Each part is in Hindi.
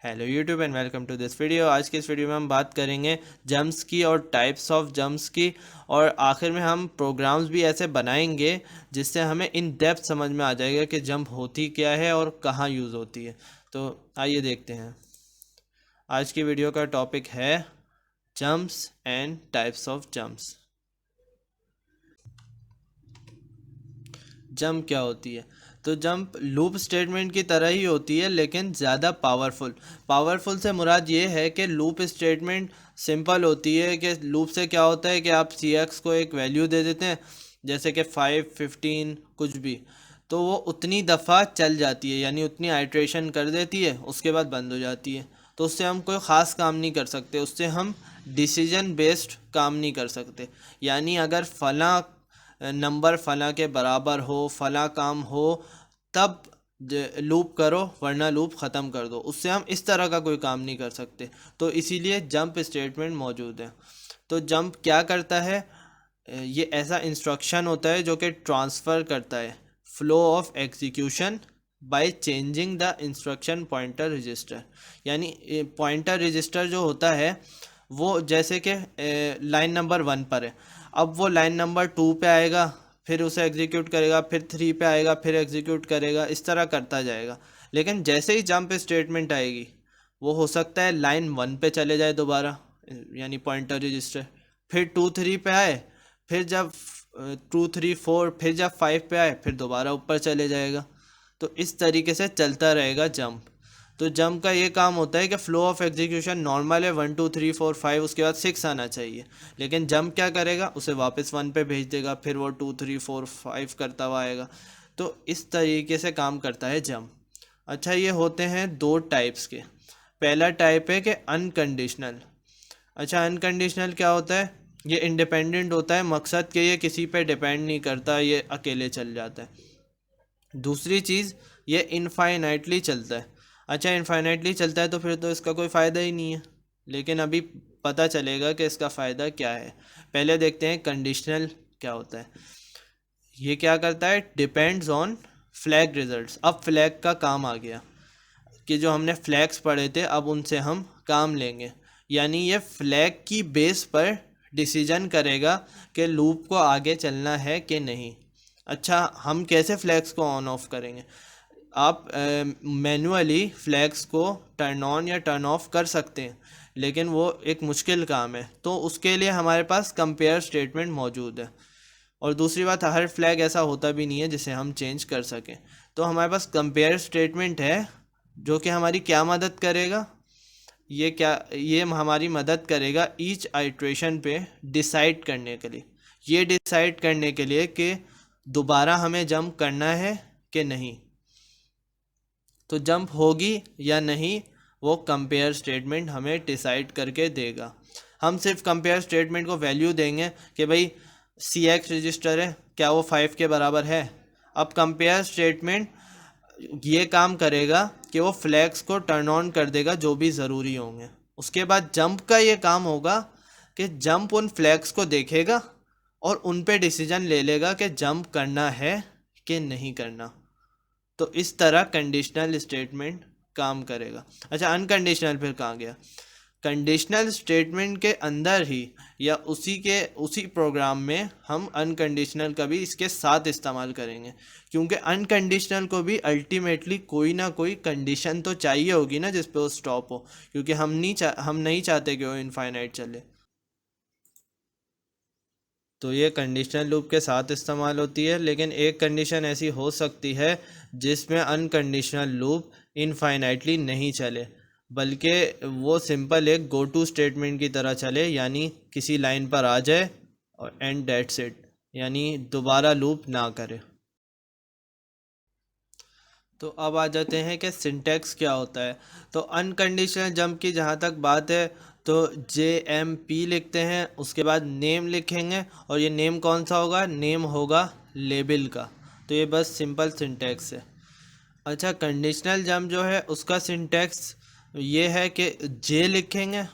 Hello YouTube and welcome to this video. आज की इस वीडियो में हम बात करेंगे जंप्स की और टाइप्स ऑफ जंप्स की, और आखिर में हम प्रोग्राम्स भी ऐसे बनाएंगे जिससे हमें इन डेप्थ समझ में आ जाएगा कि जंप होती क्या है और कहाँ यूज़ होती है। तो आइए देखते हैं। आज की वीडियो का टॉपिक है jumps and types of jumps. Jump क्या होती है? तो जंप लूप स्टेटमेंट की तरह ही होती है लेकिन ज़्यादा पावरफुल से मुराद ये है कि लूप स्टेटमेंट सिंपल होती है कि लूप से क्या होता है कि आप सी एक्स को एक वैल्यू दे देते हैं, जैसे कि 5, 15 कुछ भी, तो वो उतनी दफ़ा चल जाती है, यानी उतनी आइट्रेशन कर देती है, उसके बाद बंद हो जाती है। तो उससे हम कोई ख़ास काम नहीं कर सकते, उससे हम डिसीजन बेस्ड काम नहीं कर सकते। यानी अगर फ़लाँ नंबर फ़लाँ के बराबर हो, फ़लाँ काम हो, तब लूप करो, वरना लूप ख़त्म कर दो। उससे हम इस तरह का कोई काम नहीं कर सकते। तो इसीलिए जंप स्टेटमेंट मौजूद है। तो जंप क्या करता है? ये ऐसा इंस्ट्रक्शन होता है जो कि ट्रांसफ़र करता है flow of execution by changing the instruction pointer register. यानी पॉइंटर रजिस्टर जो होता है वो जैसे कि लाइन नंबर 1 पर है, अब वो लाइन नंबर 2 पे आएगा, फिर उसे एग्जीक्यूट करेगा, फिर 3 पे आएगा, फिर एग्जीक्यूट करेगा, इस तरह करता जाएगा। लेकिन जैसे ही जंप स्टेटमेंट आएगी, वो हो सकता है लाइन 1 पे चले जाए दोबारा, यानी पॉइंटर रजिस्टर, फिर 2, 3 पे आए, फिर जब 2, 3, 4, फिर जब 5 पे आए, फिर दोबारा ऊपर चले जाएगा। तो इस तरीके से चलता रहेगा जंप। तो जंप का ये काम होता है कि फ्लो ऑफ एग्जीक्यूशन नॉर्मल है 1, 2, 3, 4, 5, उसके बाद 6 आना चाहिए, लेकिन जंप क्या करेगा, उसे वापस 1 पे भेज देगा, फिर वो 2, 3, 4, 5 करता हुआ आएगा। तो इस तरीके से काम करता है जंप। अच्छा, ये होते हैं दो टाइप्स के। पहला टाइप है कि अनकंडीशनल। अच्छा, अनकंडीशनल क्या होता है? ये इंडिपेंडेंट होता है, मकसद के ये किसी पे डिपेंड नहीं करता, ये अकेले चल जाता है। दूसरी चीज़, ये इनफाइनाइटली चलता है। अच्छा, इनफाइनाइटली चलता है तो फिर तो इसका कोई फ़ायदा ही नहीं है, लेकिन अभी पता चलेगा कि इसका फ़ायदा क्या है। पहले देखते हैं कंडीशनल क्या होता है। ये क्या करता है? Depends on flag results. अब फ्लैग का काम आ गया कि जो हमने फ्लैग्स पढ़े थे, अब उनसे हम काम लेंगे। यानी ये फ्लैग की बेस पर डिसीजन करेगा कि लूप को आगे चलना है कि नहीं। अच्छा, हम कैसे फ्लैग्स को ऑन ऑफ करेंगे? आप मैन्युअली फ्लैग्स को टर्न ऑन या टर्न ऑफ कर सकते हैं, लेकिन वो एक मुश्किल काम है, तो उसके लिए हमारे पास कंपेयर स्टेटमेंट मौजूद है। और दूसरी बात, हर फ्लैग ऐसा होता भी नहीं है जिसे हम चेंज कर सकें। तो हमारे पास कंपेयर स्टेटमेंट है जो कि हमारी क्या मदद करेगा? ये हमारी मदद करेगा ईच आइट्रेशन पे डिसाइड करने के लिए, ये डिसाइड करने के लिए कि दोबारा हमें जंप करना है कि नहीं। तो जंप होगी या नहीं, वो कंपेयर स्टेटमेंट हमें डिसाइड करके देगा। हम सिर्फ कंपेयर स्टेटमेंट को वैल्यू देंगे कि भाई सी एक्स रजिस्टर है, क्या वो 5 के बराबर है। अब कंपेयर स्टेटमेंट ये काम करेगा कि वो फ्लैग्स को टर्न ऑन कर देगा जो भी ज़रूरी होंगे। उसके बाद जंप का ये काम होगा कि जंप उन फ्लैग्स को देखेगा और उन पे डिसीजन ले लेगा कि जंप करना है कि नहीं करना। तो इस तरह कंडीशनल स्टेटमेंट काम करेगा। अच्छा, अनकंडीशनल फिर कहाँ गया? कंडीशनल स्टेटमेंट के अंदर ही या उसी प्रोग्राम में हम अनकंडीशनल का भी इसके साथ इस्तेमाल करेंगे, क्योंकि अनकंडीशनल को भी अल्टीमेटली कोई ना कोई कंडीशन तो चाहिए होगी ना जिस पे वो स्टॉप हो, क्योंकि हम नहीं चाहते कि वो इनफाइनाइट चले। तो ये कंडीशनल लूप के साथ इस्तेमाल होती है, लेकिन एक कंडीशन ऐसी हो सकती है जिसमें अनकंडीशनल लूप इनफाइनाइटली नहीं चले, बल्कि वो सिंपल एक गो टू स्टेटमेंट की तरह चले, यानी किसी लाइन पर आ जाए और एंड दैट्स इट, यानी दोबारा लूप ना करे। तो अब आ जाते हैं कि सिंटैक्स क्या होता है। तो अनकंडीशनल जंप की जहाँ तक बात है, तो JMP लिखते हैं, उसके बाद नेम लिखेंगे, और ये नेम कौन सा होगा? नेम होगा लेबल का। तो ये बस सिंपल सिंटैक्स है। अच्छा, कंडीशनल जंप जो है उसका सिंटैक्स ये है कि जे लिखेंगे,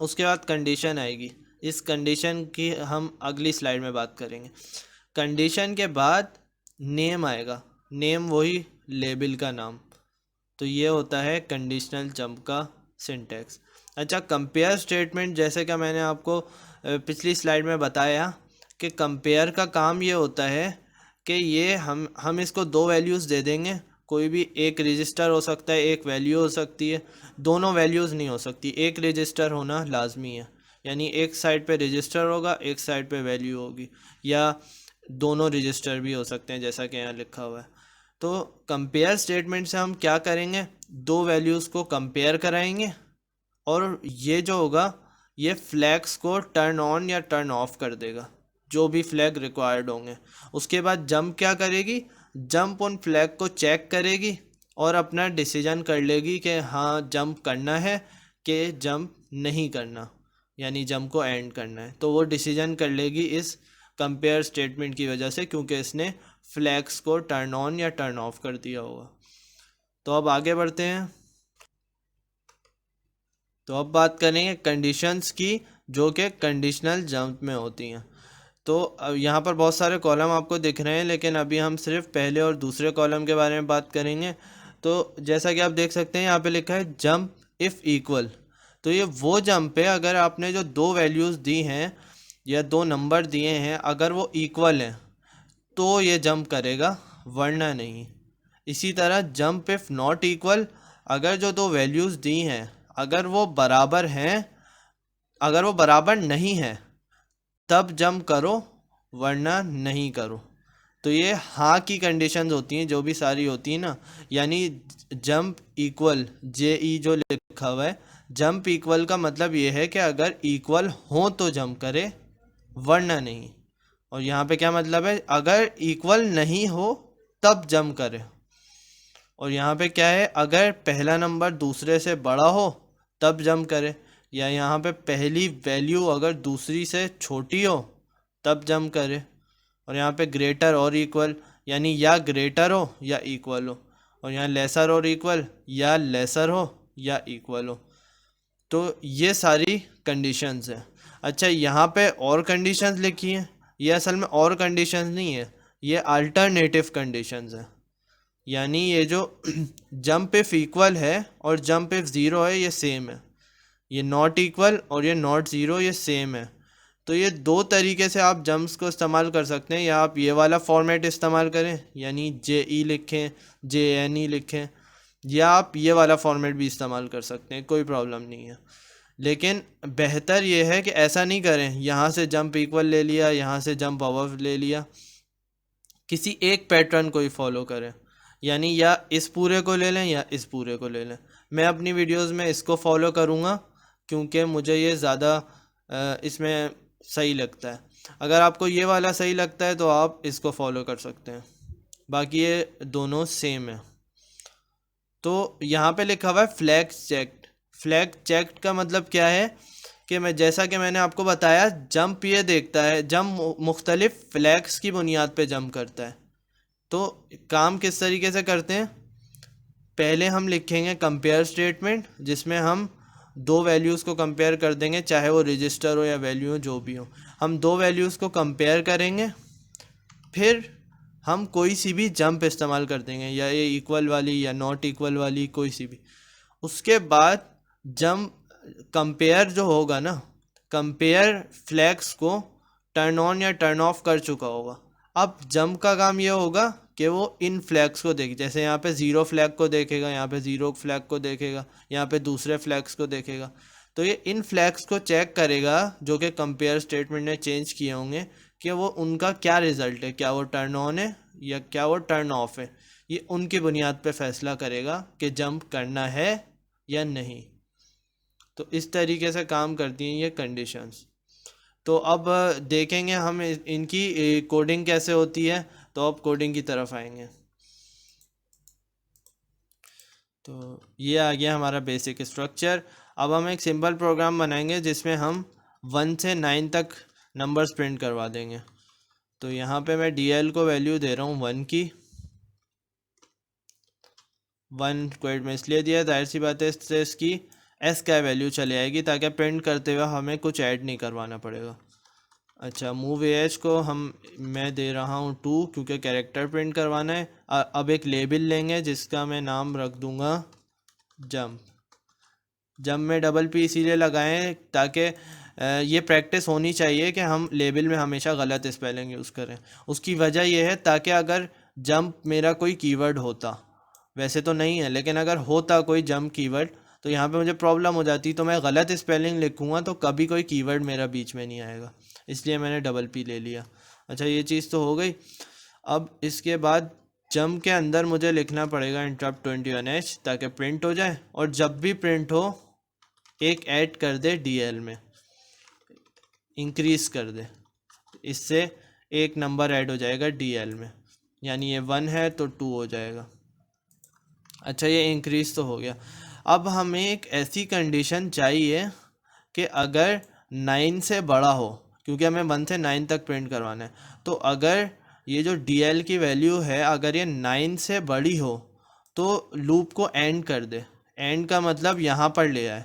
उसके बाद कंडीशन आएगी। इस कंडीशन की हम अगली स्लाइड में बात करेंगे। कंडीशन के बाद नेम आएगा, नेम वही लेबल का नाम। तो ये होता है कंडीशनल जंप का सिंटैक्स। अच्छा, कंपेयर स्टेटमेंट, जैसे कि मैंने आपको पिछली स्लाइड में बताया कि कंपेयर का काम ये होता है कि ये हम इसको दो वैल्यूज़ दे देंगे, कोई भी एक रजिस्टर हो सकता है, एक वैल्यू हो सकती है, दोनों वैल्यूज़ नहीं हो सकती, एक रजिस्टर होना लाजमी है। यानी एक साइड पे रजिस्टर होगा, एक साइड पे वैल्यू होगी, या दोनों रजिस्टर भी हो सकते हैं जैसा कि यहाँ लिखा हुआ है। तो कंपेयर स्टेटमेंट से हम क्या करेंगे, दो वैल्यूज़ को कंपेयर कराएंगे, और ये जो होगा ये फ्लैग्स को टर्न ऑन या टर्न ऑफ कर देगा, जो भी फ्लैग रिक्वायर्ड होंगे। उसके बाद जंप क्या करेगी, जंप उन फ्लैग को चेक करेगी और अपना डिसीजन कर लेगी कि हाँ जंप करना है कि जंप नहीं करना, यानी जंप को एंड करना है। तो वो डिसीजन कर लेगी इस कंपेयर स्टेटमेंट की वजह से, क्योंकि इसने फ्लैग्स को टर्न ऑन या टर्न ऑफ कर दिया होगा। तो अब आगे बढ़ते हैं। तो अब बात करेंगे कंडीशंस की, जो कि कंडीशनल जंप में होती हैं। तो अब यहाँ पर बहुत सारे कॉलम आपको दिख रहे हैं, लेकिन अभी हम सिर्फ पहले और दूसरे कॉलम के बारे में बात करेंगे। तो जैसा कि आप देख सकते हैं यहाँ पे लिखा है जंप इफ़ इक्वल। तो ये वो जंप है अगर आपने जो दो वैल्यूज़ दी हैं या दो नंबर दिए हैं, अगर वो इक्वल हैं तो ये जंप करेगा, वरना नहीं। इसी तरह जंप इफ़ नॉट इक्वल, अगर जो दो वैल्यूज़ दी हैं अगर वो बराबर हैं, अगर वो बराबर नहीं है तब जंप करो, वरना नहीं करो। तो ये हाँ की कंडीशंस होती हैं जो भी सारी होती हैं ना, यानी जंप इक्वल, जे ई जो लिखा हुआ है, जंप इक्वल का मतलब ये है कि अगर इक्वल हो तो जंप करे, वरना नहीं। और यहाँ पे क्या मतलब है, अगर इक्वल नहीं हो तब जंप करे। और यहाँ पे क्या है, अगर पहला नंबर दूसरे से बड़ा हो तब जंप करे, या यहाँ पे पहली वैल्यू अगर दूसरी से छोटी हो तब जंप करे। और यहाँ पे ग्रेटर और इक्वल, यानी या ग्रेटर हो या इक्वल हो। और यहाँ लेसर और इक्वल, या लेसर हो या इक्वल हो। तो ये सारी कंडीशंस हैं। अच्छा, यहाँ पे और कंडीशंस लिखी हैं, ये असल में और कंडीशंस नहीं है, ये अल्टरनेटिव कंडीशंस हैं। यानी ये जो जंप इफ इक्वल है और जंप इफ ज़ीरो है ये सेम है, ये नॉट इक्वल और ये नॉट ज़ीरो ये सेम है। तो ये दो तरीके से आप जंप्स को इस्तेमाल कर सकते हैं, या आप ये वाला फॉर्मेट इस्तेमाल करें, यानी जे ई लिखें, जे एन ई लिखें, या आप ये वाला फॉर्मेट भी इस्तेमाल कर सकते हैं, कोई प्रॉब्लम नहीं है। लेकिन बेहतर ये है कि ऐसा नहीं करें, यहाँ से जंप इक्वल ले लिया, यहाँ से जंप अबव ले लिया, किसी एक पैटर्न को ही फॉलो करें। यानी या इस पूरे को ले लें या इस पूरे को ले लें। मैं अपनी वीडियोस में इसको फॉलो करूँगा क्योंकि मुझे ये ज़्यादा इसमें सही लगता है। अगर आपको ये वाला सही लगता है तो आप इसको फॉलो कर सकते हैं, बाकी ये दोनों सेम है। तो यहाँ पे लिखा हुआ है फ्लैग चेक्ड। फ्लैग चेक्ड का मतलब क्या है कि मैं, जैसा कि मैंने आपको बताया, जंप ये देखता है, जंप मुख्तलिफ फ्लैग्स की बुनियाद पे जंप करता है। तो काम किस तरीके से करते हैं, पहले हम लिखेंगे कंपेयर स्टेटमेंट, जिसमें हम दो वैल्यूज़ को कंपेयर कर देंगे, चाहे वो रजिस्टर हो या वैल्यू हो, जो भी हो। हम दो वैल्यूज़ को कंपेयर करेंगे, फिर हम कोई सी भी जंप इस्तेमाल कर देंगे, या ये इक्वल वाली या नॉट इक्वल वाली, कोई सी भी। उसके बाद जंप कंपेयर जो होगा ना, कंपेयर फ्लैग्स को टर्न ऑन या टर्न ऑफ कर चुका होगा। अब जंप का काम ये होगा कि वो इन फ्लैग्स को देखे, जैसे यहाँ पे ज़ीरो फ्लैग को देखेगा, यहाँ पे ज़ीरो फ्लैग को देखेगा, यहाँ पे दूसरे फ्लैग्स को देखेगा। तो ये इन फ्लैग्स को चेक करेगा जो कि कंपेयर स्टेटमेंट ने चेंज किए होंगे, कि वो उनका क्या रिज़ल्ट है, क्या वो टर्न ऑन है या क्या वो टर्न ऑफ है। ये उनकी बुनियाद पे फैसला करेगा कि जंप करना है या नहीं। तो इस तरीके से काम करती हैं ये कंडीशंस। तो अब देखेंगे हम इनकी कोडिंग कैसे होती है। तो अब कोडिंग की तरफ आएंगे। तो ये आ गया हमारा बेसिक स्ट्रक्चर। अब हम एक सिंपल प्रोग्राम बनाएंगे जिसमें हम 1 से 9 तक नंबर्स प्रिंट करवा देंगे। तो यहाँ पे मैं DL को वैल्यू दे रहा हूँ 1 की। 1 क्वेट में इसलिए दिया, जाहिर सी बात है इससे इसकी S का वैल्यू चले आएगी, ताकि प्रिंट करते हुए हमें कुछ ऐड नहीं करवाना पड़ेगा। अच्छा, मूव एज को मैं दे रहा हूँ 2 क्योंकि कैरेक्टर प्रिंट करवाना है। अब एक लेबल लेंगे जिसका मैं नाम रख दूंगा जंप। जंप में डबल पी इसीलिए लगाएं ताकि ये प्रैक्टिस होनी चाहिए कि हम लेबल में हमेशा गलत स्पेलिंग यूज़ करें। उसकी वजह यह है ताकि अगर जंप मेरा कोई कीवर्ड होता, वैसे तो नहीं है लेकिन अगर होता कोई जंप कीवर्ड, तो यहाँ पे मुझे प्रॉब्लम हो जाती। तो मैं गलत स्पेलिंग लिखूँगा तो कभी कोई कीवर्ड मेरा बीच में नहीं आएगा, इसलिए मैंने डबल पी ले लिया। अच्छा, ये चीज़ तो हो गई। अब इसके बाद जंप के अंदर मुझे लिखना पड़ेगा इंटरप्ट 21H ताकि प्रिंट हो जाए, और जब भी प्रिंट हो एक ऐड कर दे डीएल में, इंक्रीज कर दे, इससे एक नंबर ऐड हो जाएगा डीएल में, यानी ये 1 है तो 2 हो जाएगा। अच्छा, ये इंक्रीज तो हो गया। अब हमें एक ऐसी कंडीशन चाहिए कि अगर 9 से बड़ा हो, क्योंकि हमें 1 से 9 तक प्रिंट करवाना है, तो अगर ये जो डीएल की वैल्यू है अगर ये 9 से बड़ी हो तो लूप को एंड कर दे। एंड का मतलब यहाँ पर ले आए,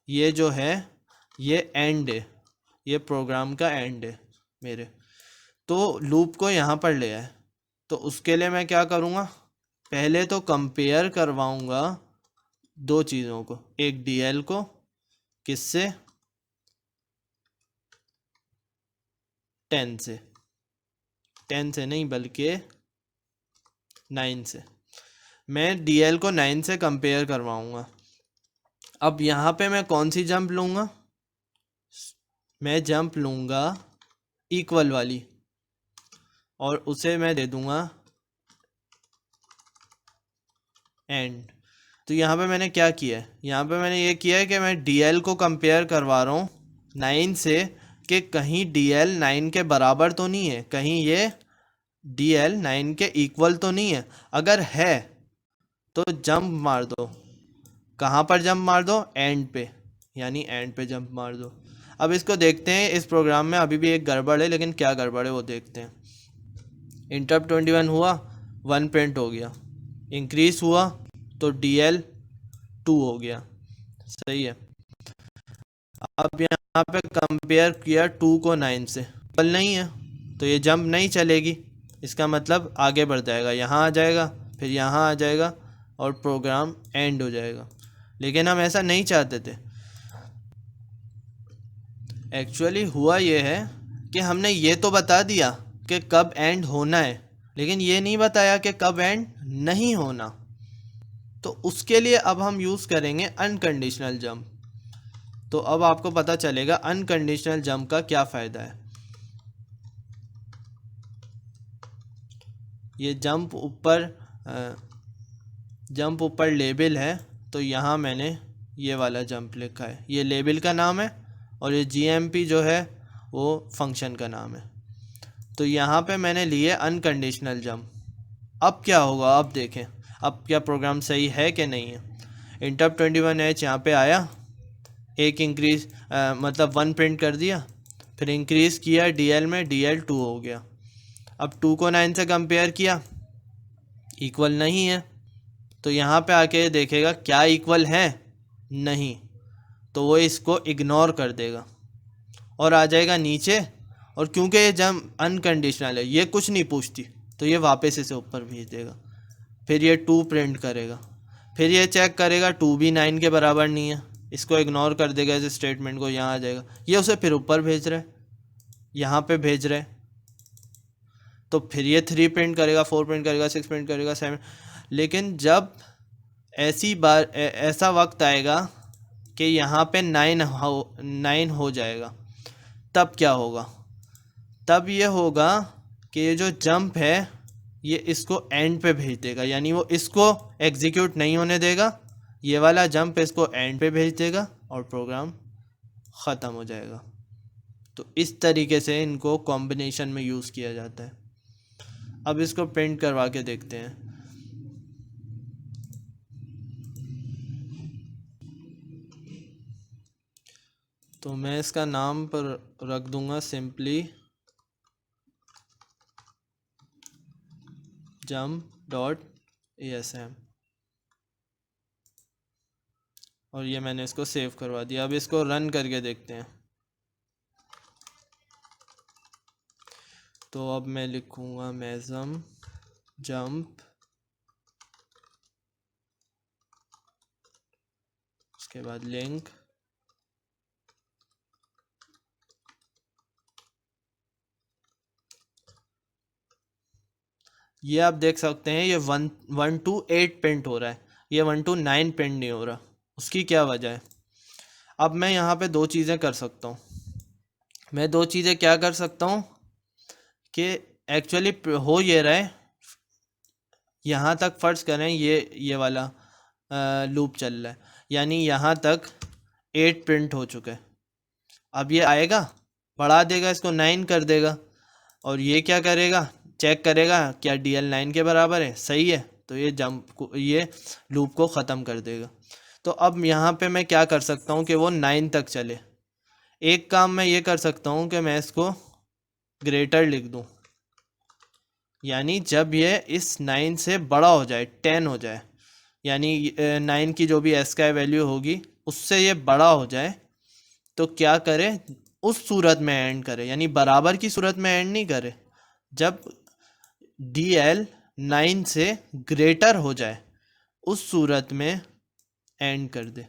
ये जो है ये एंड है, ये प्रोग्राम का एंड है मेरे, तो लूप को यहाँ पर ले आए। तो उसके लिए मैं क्या करूँगा, पहले तो कंपेयर करवाऊँगा दो चीज़ों को, एक डीएल को, किससे, 10 से, 10 से नहीं बल्कि 9 से। मैं डीएल को 9 से कंपेयर करवाऊँगा। अब यहाँ पे मैं कौन सी जंप लूँगा, मैं जंप लूँगा इक्वल वाली, और उसे मैं दे दूँगा एंड। तो यहाँ पे मैंने क्या किया है, यहाँ पे मैंने ये किया है कि मैं डीएल को कंपेयर करवा रहा हूँ 9 से, कि कहीं डीएल 9 के बराबर तो नहीं है, कहीं ये डीएल 9 के इक्वल तो नहीं है। अगर है तो जंप मार दो। कहाँ पर जंप मार दो, एंड पे, यानी एंड पे जंप मार दो। अब इसको देखते हैं, इस प्रोग्राम में अभी भी एक गड़बड़ है, लेकिन क्या गड़बड़ है वो देखते हैं। इंटरप्ट 21 हुआ, 1 प्रिंट हो गया। इंक्रीज हुआ तो डीएल 2 हो गया, सही है। अब यहाँ पे कंपेयर किया 2 को 9 से, इक्वल नहीं है तो ये जंप नहीं चलेगी। इसका मतलब आगे बढ़ जाएगा, यहाँ आ जाएगा, फिर यहाँ आ जाएगा, और प्रोग्राम एंड हो जाएगा। लेकिन हम ऐसा नहीं चाहते थे। एक्चुअली हुआ ये है कि हमने ये तो बता दिया कि कब एंड होना है, लेकिन ये नहीं बताया कि कब एंड नहीं होना। तो उसके लिए अब हम यूज़ करेंगे अनकंडीशनल जंप। तो अब आपको पता चलेगा अनकंडीशनल जंप का क्या फ़ायदा है। ये जंप ऊपर लेबल है, तो यहाँ मैंने ये वाला जंप लिखा है, ये लेबल का नाम है, और ये जीएमपी जो है वो फंक्शन का नाम है। तो यहाँ पे मैंने लिए अनकंडीशनल जंप। अब क्या होगा, अब देखें अब क्या प्रोग्राम सही है कि नहीं है। इंटरप्ट 21H यहाँ पे आया, एक इंक्रीज मतलब 1 प्रिंट कर दिया, फिर इंक्रीज़ किया डीएल में, डीएल 2 हो गया। अब 2 को 9 से कंपेयर किया, इक्वल नहीं है, तो यहाँ पे आके देखेगा क्या इक्वल है, नहीं, तो वो इसको इग्नोर कर देगा और आ जाएगा नीचे। और क्योंकि ये जंप अनकंडीशनल है, ये कुछ नहीं पूछती, तो ये वापस इसे ऊपर भेज देगा। फिर ये 2 प्रिंट करेगा, फिर ये चेक करेगा 2 भी 9 के बराबर नहीं है, इसको इग्नोर कर देगा इस स्टेटमेंट को, यहाँ आ जाएगा, ये उसे फिर ऊपर भेज रहा है, यहाँ पे भेज रहा है, तो फिर ये 3 प्रिंट करेगा, 4 प्रिंट करेगा, 6 प्रिंट करेगा, 7। लेकिन जब ऐसा वक्त आएगा कि यहाँ पे 9 हो जाएगा, तब क्या होगा, तब ये होगा कि ये जो जंप है ये इसको एंड पे भेज देगा, यानी वो इसको एग्जीक्यूट नहीं होने देगा, ये वाला जंप इसको एंड पे भेज देगा और प्रोग्राम ख़त्म हो जाएगा। तो इस तरीके से इनको कॉम्बिनेशन में यूज़ किया जाता है। अब इसको प्रिंट करवा के देखते हैं। तो मैं इसका नाम पर रख दूंगा सिंपली jump.asm, और ये मैंने इसको सेव करवा दिया। अब इसको रन करके देखते हैं। तो अब मैं लिखूँगा मेसम जंप, उसके बाद लिंक, ये आप देख सकते हैं ये 1 to 8 प्रिंट हो रहा है, ये 1 to 9 प्रिंट नहीं हो रहा। उसकी क्या वजह है? अब मैं यहाँ पे दो चीज़ें कर सकता हूँ। मैं दो चीज़ें क्या कर सकता हूँ कि एक्चुअली हो ये रहा है, यहाँ तक फ़र्ज़ करें ये वाला लूप चल रहा है, यानी यहाँ तक 8 प्रिंट हो चुके हैं। अब ये आएगा, बढ़ा देगा, इसको 9 कर देगा, और ये क्या करेगा, चेक करेगा क्या DL 9 के बराबर है, सही है, तो ये ये लूप को ख़त्म कर देगा। तो अब यहाँ पे मैं क्या कर सकता हूँ कि वो 9 तक चले। एक काम मैं ये कर सकता हूँ कि मैं इसको ग्रेटर लिख दूँ, यानी जब ये इस 9 से बड़ा हो जाए, 10 हो जाए, यानी 9 की जो भी SKY वैल्यू होगी उससे ये बड़ा हो जाए, तो क्या करे, उस सूरत में एंड करे, यानी बराबर की सूरत में एंड नहीं करे, जब DL 9 से ग्रेटर हो जाए उस सूरत में एंड कर दे,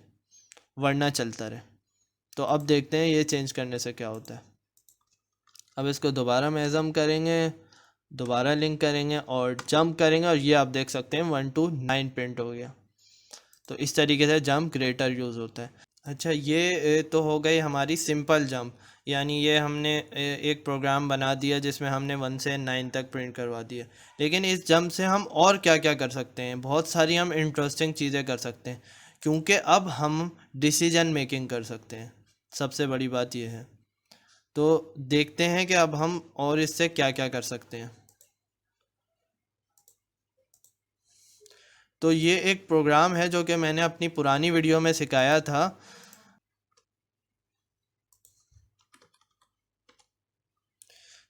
वरना चलता रहे। तो अब देखते हैं ये चेंज करने से क्या होता है। अब इसको दोबारा मेज़म करेंगे, दोबारा लिंक करेंगे और जंप करेंगे, और ये आप देख सकते हैं 1 to 9 प्रिंट हो गया। तो इस तरीके से जंप ग्रेटर यूज़ होता है। अच्छा, ये तो हो गई हमारी सिंपल जंप, यानी ये हमने एक प्रोग्राम बना दिया जिसमें हमने 1 से 9 तक प्रिंट करवा दिया। लेकिन इस जंप से हम और क्या क्या कर सकते हैं, बहुत सारी हम इंटरेस्टिंग चीज़ें कर सकते हैं, क्योंकि अब हम डिसीजन मेकिंग कर सकते हैं। सबसे बड़ी बात यह है। तो देखते हैं कि अब हम और इससे क्या क्या कर सकते हैं। तो ये एक प्रोग्राम है जो कि मैंने अपनी पुरानी वीडियो में सिखाया था।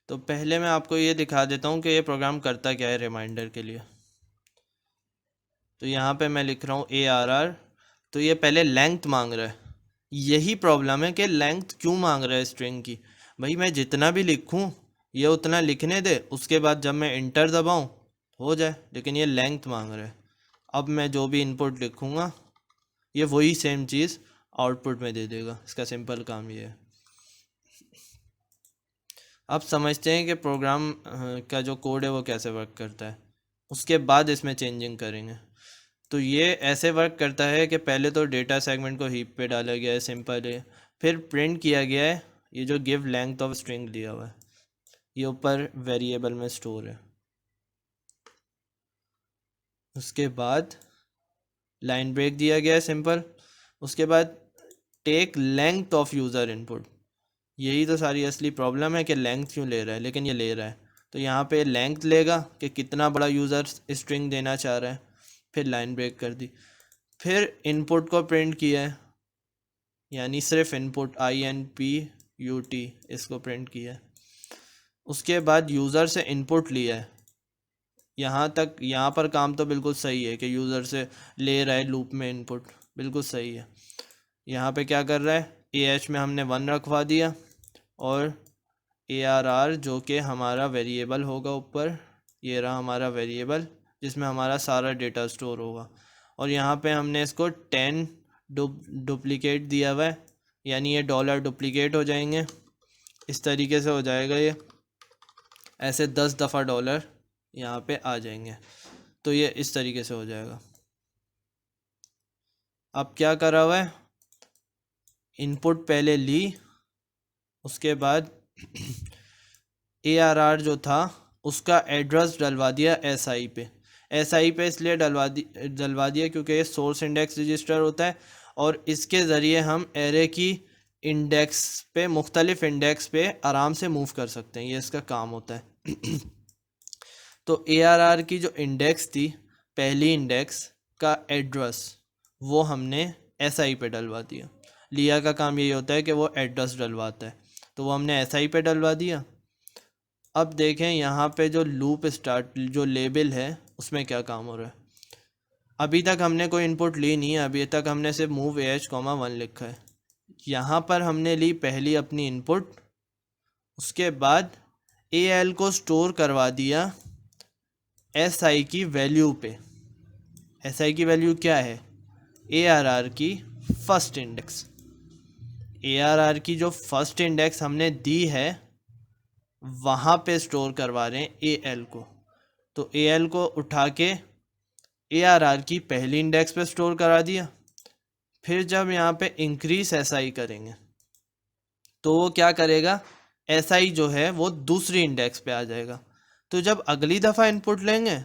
तो पहले मैं आपको ये दिखा देता हूँ कि ये प्रोग्राम करता क्या है रिमाइंडर के लिए। तो यहाँ पे मैं लिख रहा हूँ ARR, तो ये पहले लेंथ मांग रहा है। यही प्रॉब्लम है कि लेंथ क्यों मांग रहा है स्ट्रिंग की। भाई मैं जितना भी लिखूँ ये उतना लिखने दे, उसके बाद जब मैं इंटर दबाऊँ हो जाए, लेकिन ये लेंथ मांग रहा है। अब मैं जो भी इनपुट लिखूँगा ये वही सेम चीज़ आउटपुट में दे देगा। इसका सिंपल काम ये है। अब समझते हैं कि प्रोग्राम का जो कोड है वो कैसे वर्क करता है, उसके बाद इसमें चेंजिंग करेंगे। तो ये ऐसे वर्क करता है कि पहले तो डेटा सेगमेंट को हीप पे डाला गया है, सिंपल है, फिर प्रिंट किया गया है ये जो गिव लेंथ ऑफ स्ट्रिंग दिया हुआ है, ये ऊपर वेरिएबल में स्टोर है। उसके बाद लाइन ब्रेक दिया गया है सिंपल। उसके बाद take length of user input, यही तो सारी असली प्रॉब्लम है कि लेंथ क्यों ले रहा है, लेकिन ये ले रहा है। तो यहाँ पे लेंथ लेगा कि कितना बड़ा यूज़र स्ट्रिंग देना चाह रहा है, फिर लाइन ब्रेक कर दी, फिर इनपुट को प्रिंट किया है, यानी सिर्फ इनपुट INPUT इसको प्रिंट किया है। उसके बाद यूज़र से इनपुट लिया है। यहाँ तक, यहाँ पर काम तो बिल्कुल सही है कि यूज़र से ले रहा है लूप में इनपुट, बिल्कुल सही है। यहाँ पे क्या कर रहा है, AH में हमने 1 रखवा दिया, और ARR जो कि हमारा वेरिएबल होगा ऊपर, ये रहा हमारा वेरिएबल जिसमें हमारा सारा डेटा स्टोर होगा। और यहाँ पे हमने इसको 10 डुप्लीकेट दिया हुआ है, यानी ये डॉलर डुप्लीकेट हो जाएंगे। इस तरीके से हो जाएगा ये, ऐसे 10 दफ़ा डॉलर यहाँ पे आ जाएंगे। तो ये इस तरीके से हो जाएगा। अब क्या करा हुआ है, इनपुट पहले ली, उसके बाद ARR जो था उसका एड्रेस डलवा दिया SI पे। SI पे इसलिए डलवा दिया क्योंकि ये सोर्स इंडेक्स रजिस्टर होता है, और इसके ज़रिए हम एरे की इंडेक्स पे, मुख्तलिफ इंडेक्स पे आराम से मूव कर सकते हैं, ये इसका काम होता है। तो ARR की जो इंडेक्स थी, पहली इंडेक्स का एड्रेस, वो हमने SI पे डलवा दिया। लिया का काम यही होता है कि वो एड्रेस डलवाता है, तो वो हमने SI पे डलवा दिया। अब देखें यहाँ पे जो लूप स्टार्ट जो लेबल है उसमें क्या काम हो रहा है। अभी तक हमने कोई इनपुट ली नहीं है, अभी तक हमने सिर्फ मूव AH, 1 लिखा है। यहाँ पर हमने ली पहली अपनी इनपुट, उसके बाद ए एल को स्टोर करवा दिया एस आई की वैल्यू पे। एस आई की वैल्यू क्या है? ए आर आर की first index. A R R की जो फर्स्ट इंडेक्स हमने दी है वहाँ पे स्टोर करवा रहे हैं ए एल को। तो ए एल को उठा के ए आर आर की पहली इंडेक्स पे स्टोर करा दिया। फिर जब यहाँ पे इंक्रीज एस आई करेंगे तो वो क्या करेगा, एस आई जो है वो दूसरी इंडेक्स पे आ जाएगा। तो जब अगली दफ़ा इनपुट लेंगे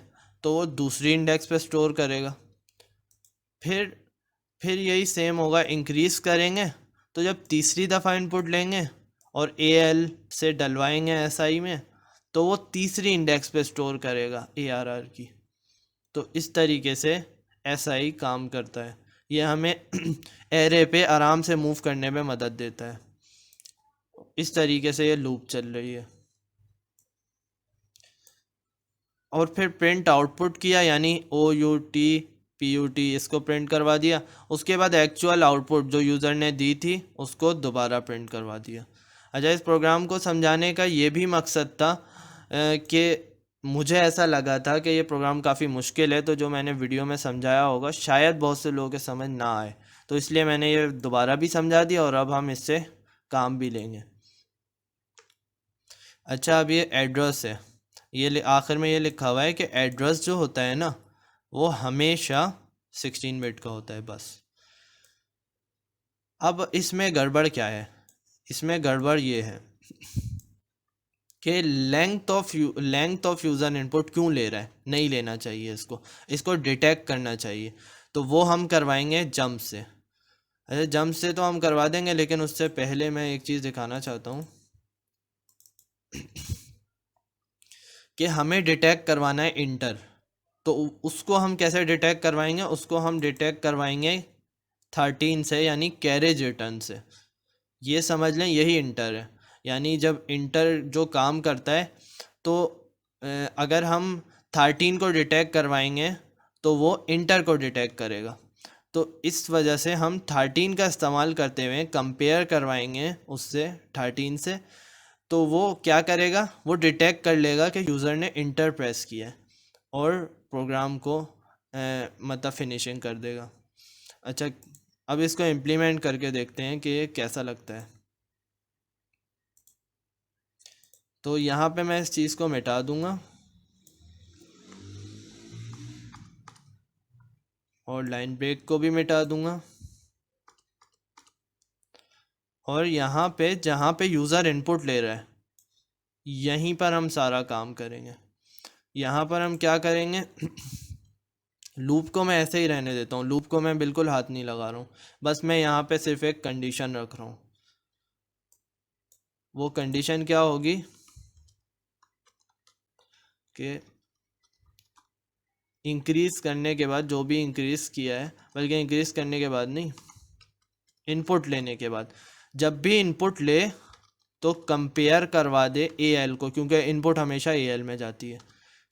तो वो दूसरी इंडेक्स पे स्टोर करेगा। फिर फिर यही सेम होगा, इंक्रीज करेंगे तो जब तीसरी दफ़ा इनपुट लेंगे और ए एल से डलवाएंगे एस आई में तो वो तीसरी इंडेक्स पे स्टोर करेगा ए आर आर की। तो इस तरीके से एस आई काम करता है। ये हमें एरे पे आराम से मूव करने में मदद देता है। इस तरीके से ये लूप चल रही है। और फिर प्रिंट आउटपुट किया, यानी O U T P U T इसको प्रिंट करवा दिया। उसके बाद एक्चुअल आउटपुट जो यूज़र ने दी थी उसको दोबारा प्रिंट करवा दिया। अच्छा, इस प्रोग्राम को समझाने का ये भी मकसद था कि मुझे ऐसा लगा था कि ये प्रोग्राम काफ़ी मुश्किल है, तो जो मैंने वीडियो में समझाया होगा शायद बहुत से लोगों के समझ ना आए, तो इसलिए मैंने ये दोबारा भी समझा दिया और अब हम इससे काम भी लेंगे। अच्छा, अब ये एड्रेस है। ये आखिर में ये लिखा हुआ है कि एड्रेस जो होता है ना वो हमेशा 16 बिट का होता है बस। अब इसमें गड़बड़ क्या है? इसमें गड़बड़ ये है कि लेंथ ऑफ यूज़र इनपुट क्यों ले रहा है। नहीं लेना चाहिए इसको डिटेक्ट करना चाहिए। तो वो हम करवाएंगे जंप से। अरे जंप से तो हम करवा देंगे, लेकिन उससे पहले मैं एक चीज़ दिखाना चाहता हूँ कि हमें डिटेक्ट करवाना है इंटर। तो उसको हम कैसे डिटेक्ट करवाएंगे? उसको हम डिटेक्ट करवाएंगे 13 से, यानी कैरेज रिटर्न से। ये समझ लें यही इंटर है। यानी जब इंटर जो काम करता है तो अगर हम 13 को डिटेक्ट करवाएंगे तो वो इंटर को डिटेक्ट करेगा। तो इस वजह से हम 13 का इस्तेमाल करते हुए कंपेयर करवाएंगे उससे 13 से। तो वो क्या करेगा, वो डिटेक्ट कर लेगा कि यूज़र ने इंटर प्रेस किया है और प्रोग्राम को मतलब फिनिशिंग कर देगा। अच्छा, अब इसको इम्प्लीमेंट करके देखते हैं कि ये कैसा लगता है। तो यहाँ पे मैं इस चीज़ को मिटा दूँगा और लाइन ब्रेक को भी मिटा दूँगा। और यहाँ पे जहाँ पे यूज़र इनपुट ले रहा है यहीं पर हम सारा काम करेंगे। यहाँ पर हम क्या करेंगे लूप को मैं ऐसे ही रहने देता हूँ। लूप को मैं बिल्कुल हाथ नहीं लगा रहा हूँ, बस मैं यहाँ पे सिर्फ एक कंडीशन रख रहा हूँ। वो कंडीशन क्या होगी कि इंक्रीज़ करने के बाद, जो भी इंक्रीज़ किया है, बल्कि इंक्रीज़ करने के बाद नहीं, इनपुट लेने के बाद, जब भी इनपुट ले तो कंपेयर करवा दे ए एल को, क्योंकि इनपुट हमेशा ए एल में जाती है।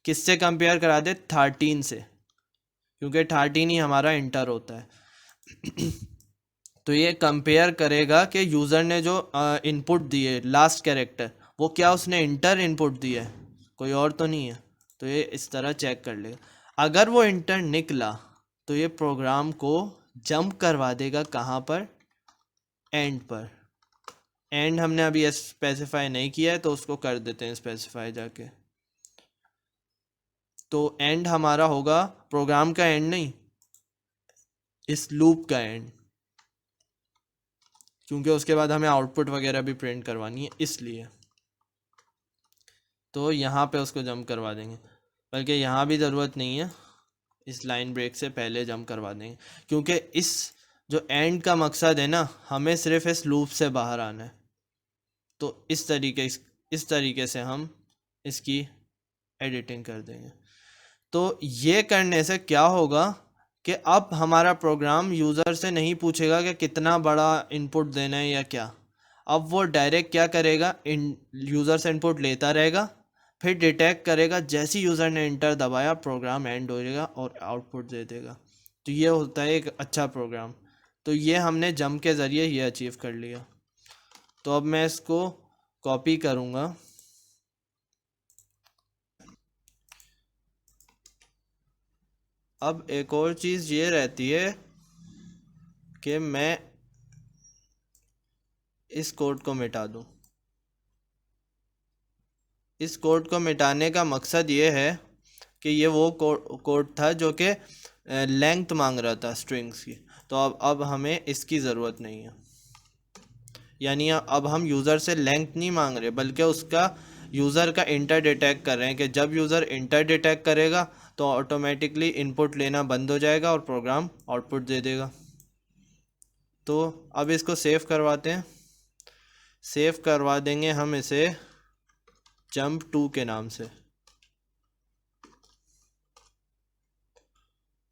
किससे कंपेयर करा दे? 13 से, क्योंकि 13 ही हमारा इंटर होता है। तो ये कंपेयर करेगा कि यूज़र ने जो इनपुट दिए लास्ट कैरेक्टर, वो क्या उसने इंटर इनपुट दिया है, कोई और तो नहीं है। तो ये इस तरह चेक कर लेगा। अगर वो इंटर निकला तो ये प्रोग्राम को जंप करवा देगा कहाँ पर? एंड पर। एंड हमने अभी स्पेसिफाई नहीं किया है तो उसको कर देते हैं स्पेसिफाई जाके। तो एंड हमारा होगा प्रोग्राम का एंड नहीं, इस लूप का एंड, क्योंकि उसके बाद हमें आउटपुट वगैरह भी प्रिंट करवानी है इसलिए। तो यहाँ पे उसको जंप करवा देंगे, बल्कि यहाँ भी ज़रूरत नहीं है, इस लाइन ब्रेक से पहले जंप करवा देंगे, क्योंकि इस जो एंड का मकसद है ना, हमें सिर्फ इस लूप से बाहर आना है। तो इस तरीके से हम इसकी एडिटिंग कर देंगे। तो ये करने से क्या होगा कि अब हमारा प्रोग्राम यूज़र से नहीं पूछेगा कि कितना बड़ा इनपुट देना है या क्या। अब वो डायरेक्ट क्या करेगा, यूज़र से इनपुट लेता रहेगा, फिर डिटेक्ट करेगा, जैसे ही यूज़र ने इंटर दबाया प्रोग्राम एंड हो जाएगा और आउटपुट दे देगा। तो ये होता है एक अच्छा प्रोग्राम। तो ये हमने जंप के ज़रिए ये अचीव कर लिया। तो अब मैं इसको कॉपी करूँगा अब एक और चीज़ ये रहती है कि मैं इस कोड को मिटा दूं। इस कोड को मिटाने का मकसद ये है कि ये वो कोड था जो कि लेंथ मांग रहा था स्ट्रिंग्स की। तो अब हमें इसकी ज़रूरत नहीं है। यानी अब हम यूज़र से लेंथ नहीं मांग रहे, बल्कि उसका यूज़र का इंटर डिटेक्ट कर रहे हैं कि जब यूज़र इंटर डिटेक्ट करेगा तो ऑटोमेटिकली इनपुट लेना बंद हो जाएगा और प्रोग्राम आउटपुट दे देगा। तो अब इसको सेव करवाते हैं। सेव करवा देंगे हम इसे jump2 के नाम से।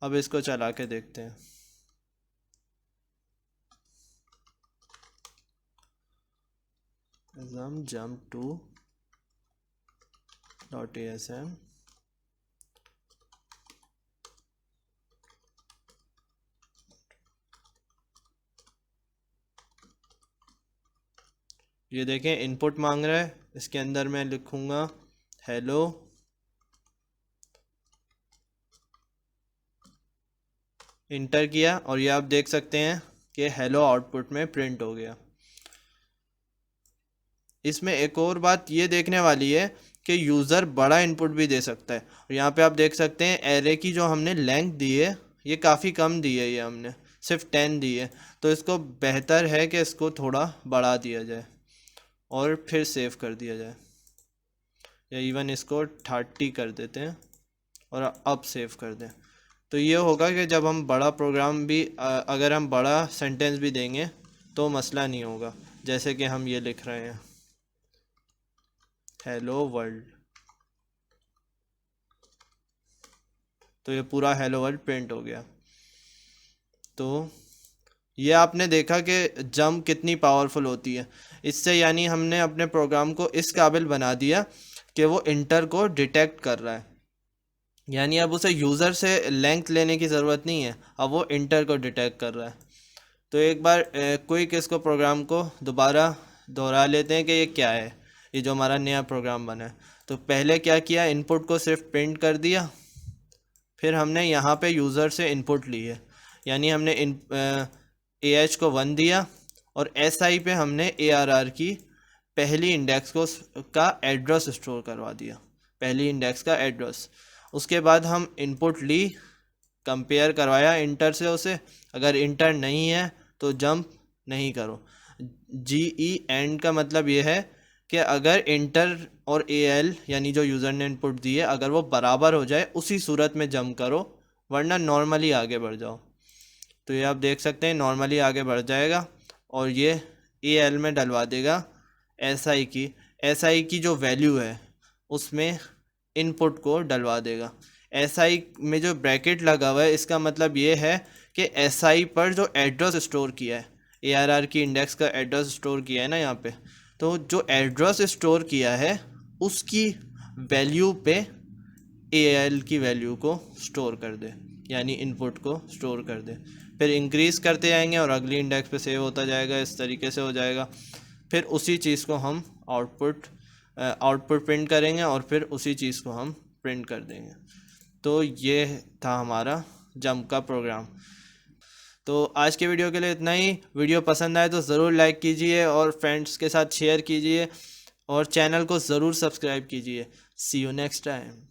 अब इसको चला के देखते हैं। jump2.asm ये देखें इनपुट मांग रहा है। इसके अंदर मैं लिखूंगा हेलो, इंटर किया और ये आप देख सकते हैं कि हेलो आउटपुट में प्रिंट हो गया। इसमें एक और बात ये देखने वाली है कि यूज़र बड़ा इनपुट भी दे सकता है। और यहाँ पे आप देख सकते हैं एरे की जो हमने लेंथ दी है ये काफ़ी कम दी है, ये हमने सिर्फ 10 दी है। तो इसको बेहतर है कि इसको थोड़ा बढ़ा दिया जाए और फिर सेव कर दिया जाए, या इवन इसको 30 कर देते हैं और अब सेव कर दें। तो ये होगा कि जब हम बड़ा प्रोग्राम भी अगर हम बड़ा सेंटेंस भी देंगे तो मसला नहीं होगा। जैसे कि हम ये लिख रहे हैं हेलो वर्ल्ड, तो ये पूरा हेलो वर्ल्ड प्रिंट हो गया। तो ये आपने देखा कि जंप कितनी पावरफुल होती है। इससे यानी हमने अपने प्रोग्राम को इस काबिल बना दिया कि वो इंटर को डिटेक्ट कर रहा है। यानी अब उसे यूज़र से लेंथ लेने की ज़रूरत नहीं है, अब वो इंटर को डिटेक्ट कर रहा है। तो एक बार क्विक इसको प्रोग्राम को दोबारा दोहरा लेते हैं कि ये क्या है, ये जो हमारा नया प्रोग्राम बना है। तो पहले क्या किया, इनपुट को सिर्फ प्रिंट कर दिया। फिर हमने यहाँ पे यूज़र से इनपुट ली है, यानी हमने AH को 1 दिया और SI पे हमने ARR की पहली इंडेक्स का एड्रेस स्टोर करवा दिया, पहली इंडेक्स का एड्रेस। उसके बाद हम इनपुट ली, कंपेयर करवाया इंटर से उसे। अगर इंटर नहीं है तो जंप नहीं करो। GE एंड का मतलब ये है कि अगर इंटर और AL यानी जो यूज़र ने इनपुट दी है अगर वो बराबर हो जाए उसी सूरत में जंप करो, वरना नॉर्मली आगे बढ़ जाओ। तो ये आप देख सकते हैं नॉर्मली आगे बढ़ जाएगा और ये AL में डलवा देगा SI की जो वैल्यू है उसमें इनपुट को डलवा देगा। SI में जो ब्रैकेट लगा हुआ है इसका मतलब ये है कि SI पर जो एड्रेस स्टोर किया है, ARR की इंडेक्स का एड्रेस स्टोर किया है ना यहाँ पे, तो जो एड्रेस स्टोर किया है उसकी वैल्यू पे AL की वैल्यू को स्टोर कर दे, यानी इनपुट को स्टोर कर दे। फिर इंक्रीज़ करते जाएंगे और अगली इंडेक्स पे सेव होता जाएगा, इस तरीके से हो जाएगा। फिर उसी चीज़ को हम आउटपुट प्रिंट करेंगे और फिर उसी चीज़ को हम प्रिंट कर देंगे। तो ये था हमारा जंप का प्रोग्राम। तो आज के वीडियो के लिए इतना ही। वीडियो पसंद आए तो ज़रूर लाइक कीजिए और फ्रेंड्स के साथ शेयर कीजिए और चैनल को ज़रूर सब्सक्राइब कीजिए। सी यू नेक्स्ट टाइम।